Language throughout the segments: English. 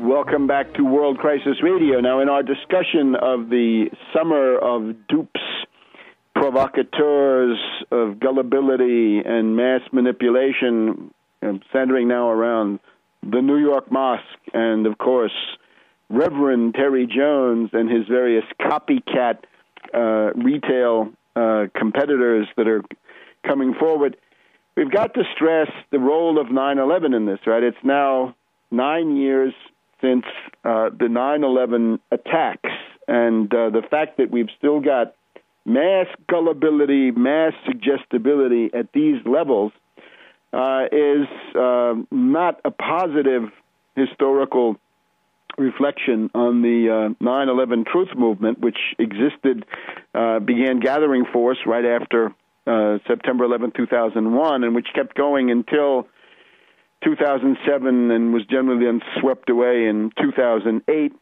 Welcome back to World Crisis Radio. Now, in our discussion of the summer of dupes, provocateurs, of gullibility and mass manipulation, centering now around the New York Mosque and, of course, Reverend Terry Jones and his various copycat retail competitors that are coming forward, we've got to stress the role of 9/11 in this, right? It's now 9 years since the 9/11 attacks, and the fact that we've still got mass gullibility, mass suggestibility at these levels is not a positive historical reflection on the 9/11 truth movement, which existed, began gathering force right after September 11, 2001, and which kept going until 2007 and was generally then swept away in 2008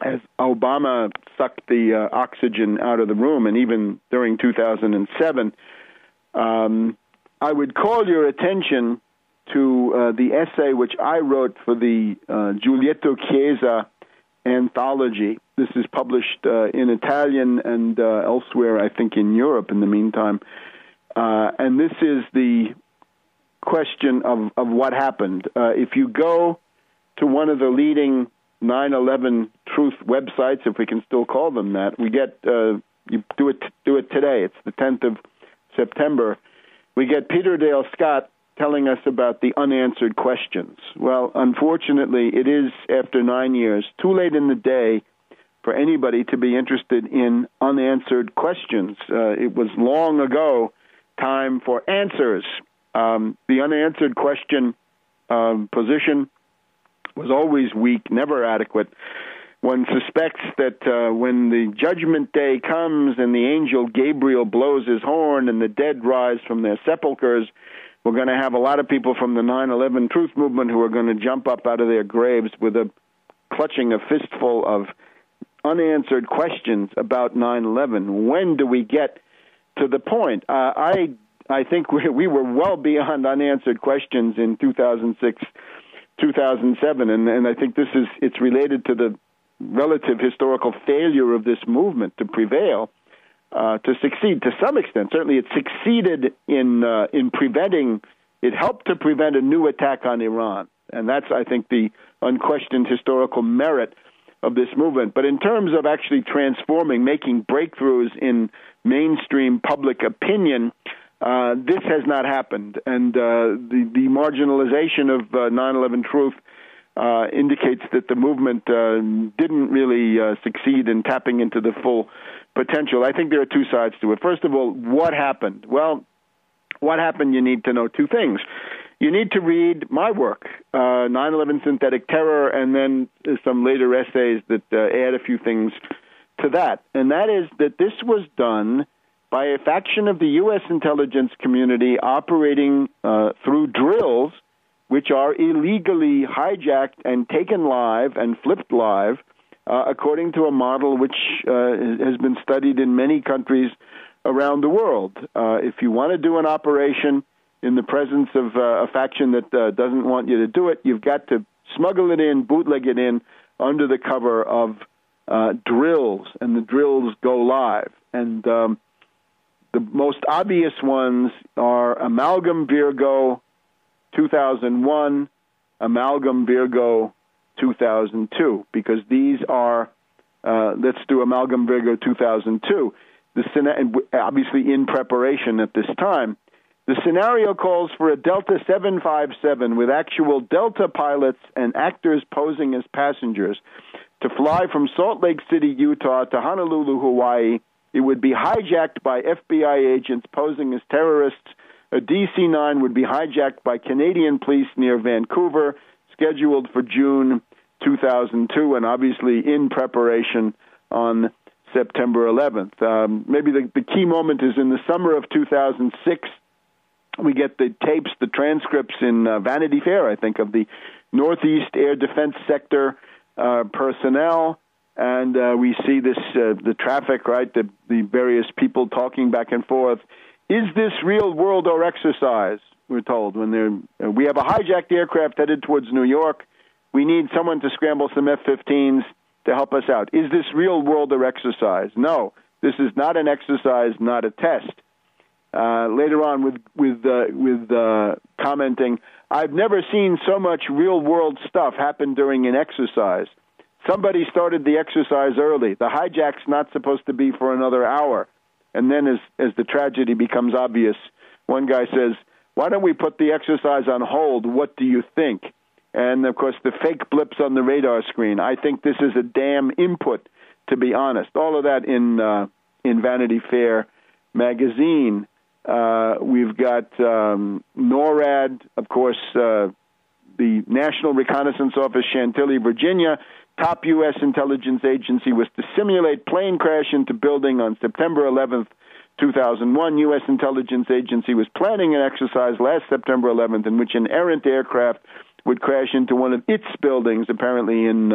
as Obama sucked the oxygen out of the room, and even during 2007. I would call your attention to the essay which I wrote for the Giulietto Chiesa anthology. This is published in Italian and elsewhere, I think, in Europe in the meantime. And this is the question of what happened. If you go to one of the leading 9/11 truth websites, if we can still call them that, we get, you do it today. It's the 10th of September. We get Peter Dale Scott telling us about the unanswered questions. Well, unfortunately, it is, after 9 years, too late in the day for anybody to be interested in unanswered questions. It was long ago time for answers. The unanswered question position was always weak, never adequate. One suspects that when the judgment day comes and the angel Gabriel blows his horn and the dead rise from their sepulchres, we're going to have a lot of people from the 9/11 truth movement who are going to jump up out of their graves with clutching a fistful of unanswered questions about 9/11. When do we get to the point? I think we were well beyond unanswered questions in 2006, 2007, and I think it's related to the relative historical failure of this movement to prevail, to succeed to some extent. Certainly it succeeded in preventing, it helped to prevent a new attack on Iran, and that's, I think, the unquestioned historical merit of this movement. But in terms of actually transforming, making breakthroughs in mainstream public opinion, this has not happened, and the marginalization of 9/11 truth indicates that the movement didn't really succeed in tapping into the full potential. I think there are two sides to it. First of all, what happened? Well, what happened, you need to know two things. You need to read my work, 9/11 Synthetic Terror, and then some later essays that add a few things to that. And that is that this was done by a faction of the U.S. intelligence community operating through drills which are illegally hijacked and taken live and flipped live, according to a model which has been studied in many countries around the world. If you want to do an operation in the presence of a faction that doesn't want you to do it, you've got to smuggle it in, bootleg it in, under the cover of drills, and the drills go live. And the most obvious ones are Amalgam Virgo 2001, Amalgam Virgo 2002, because these are, let's do Amalgam Virgo 2002, obviously in preparation at this time. The scenario calls for a Delta 757 with actual Delta pilots and actors posing as passengers to fly from Salt Lake City, Utah to Honolulu, Hawaii. It would be hijacked by FBI agents posing as terrorists. A DC-9 would be hijacked by Canadian police near Vancouver, scheduled for June 2002, and obviously in preparation on September 11th. Maybe the key moment is in the summer of 2006. We get the tapes, the transcripts in Vanity Fair, I think, of the Northeast Air Defense Sector personnel, and we see this the traffic, right, the various people talking back and forth. Is this real world or exercise? We're told when we have a hijacked aircraft headed towards New York. We need someone to scramble some F-15s to help us out. Is this real world or exercise? No, this is not an exercise, not a test. Later on with commenting, I've never seen so much real world stuff happen during an exercise. Somebody started the exercise early. The hijack's not supposed to be for another hour. And then as the tragedy becomes obvious, one guy says, why don't we put the exercise on hold? What do you think? And, of course, the fake blips on the radar screen. I think this is a damn input, to be honest. All of that in Vanity Fair magazine. We've got NORAD, of course, the National Reconnaissance Office, Chantilly, Virginia. Top U.S. intelligence agency was to simulate plane crash into building on September 11th, 2001. U.S. intelligence agency was planning an exercise last September 11th in which an errant aircraft would crash into one of its buildings, apparently in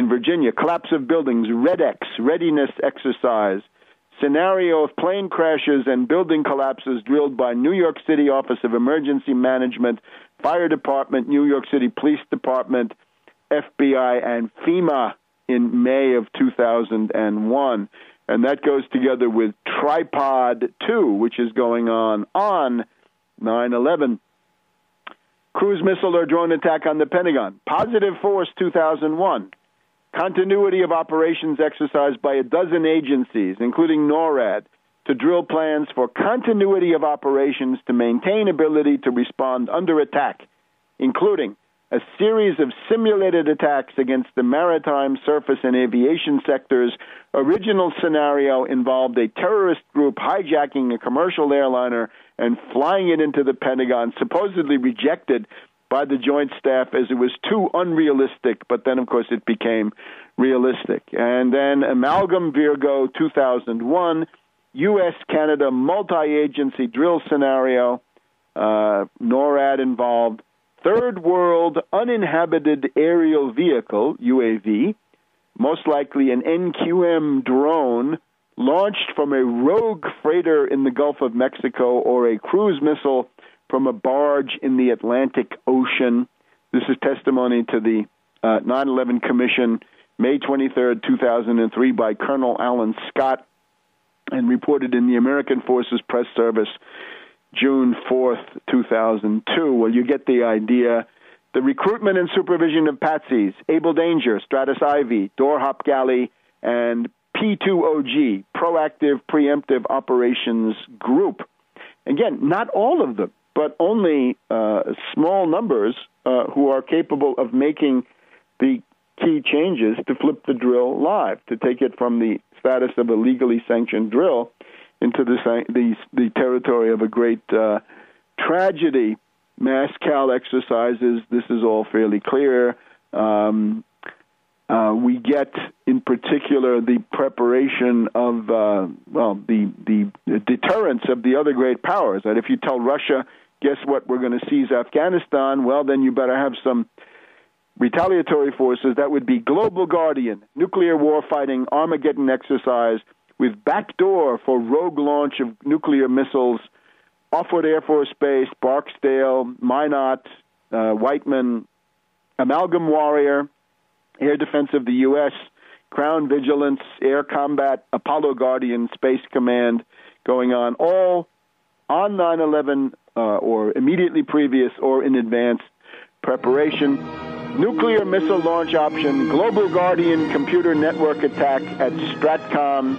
Virginia. Collapse of buildings, REDX, readiness exercise. Scenario of plane crashes and building collapses drilled by New York City Office of Emergency Management, Fire Department, New York City Police Department, FBI, and FEMA in May of 2001. And that goes together with Tripod 2, which is going on 9/11. Cruise missile or drone attack on the Pentagon. Positive force 2001. Continuity of operations exercised by a dozen agencies, including NORAD, to drill plans for continuity of operations to maintain ability to respond under attack, including a series of simulated attacks against the maritime, surface, and aviation sectors. Original scenario involved a terrorist group hijacking a commercial airliner and flying it into the Pentagon, supposedly rejected by the Joint Staff as it was too unrealistic, but then, of course, it became realistic. And then Amalgam Virgo 2001, U.S.-Canada multi-agency drill scenario, NORAD involved. Third World Uninhabited Aerial Vehicle, UAV, most likely an NQM drone, launched from a rogue freighter in the Gulf of Mexico or a cruise missile from a barge in the Atlantic Ocean. This is testimony to the 9/11 Commission, May 23, 2003, by Colonel Alan Scott, and reported in the American Forces Press Service, June 4th, 2002. Well, you get the idea. The recruitment and supervision of patsies, Able Danger, Stratus Ivy, Door Hop Galley, and P2OG, Proactive Preemptive Operations Group. Again, not all of them, but only small numbers who are capable of making the key changes to flip the drill live, to take it from the status of a legally sanctioned drill into the territory of a great tragedy. Mass cal exercises, this is all fairly clear. We get, in particular, the preparation of, the deterrence of the other great powers. That if you tell Russia, guess what, we're going to seize Afghanistan, well, then you better have some retaliatory forces. That would be Global Guardian, nuclear warfighting, Armageddon exercise, with backdoor for rogue launch of nuclear missiles, Offwood Air Force Base, Barksdale, Minot, Whiteman, Amalgam Warrior, Air Defense of the U.S., Crown Vigilance, Air Combat, Apollo Guardian, Space Command, going on, all on 9/11 or immediately previous or in advance preparation. Nuclear missile launch option, Global Guardian computer network attack at Stratcom,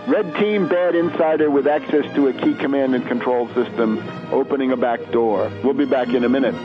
Red Team bad insider with access to a key command and control system, opening a back door. We'll be back in a minute.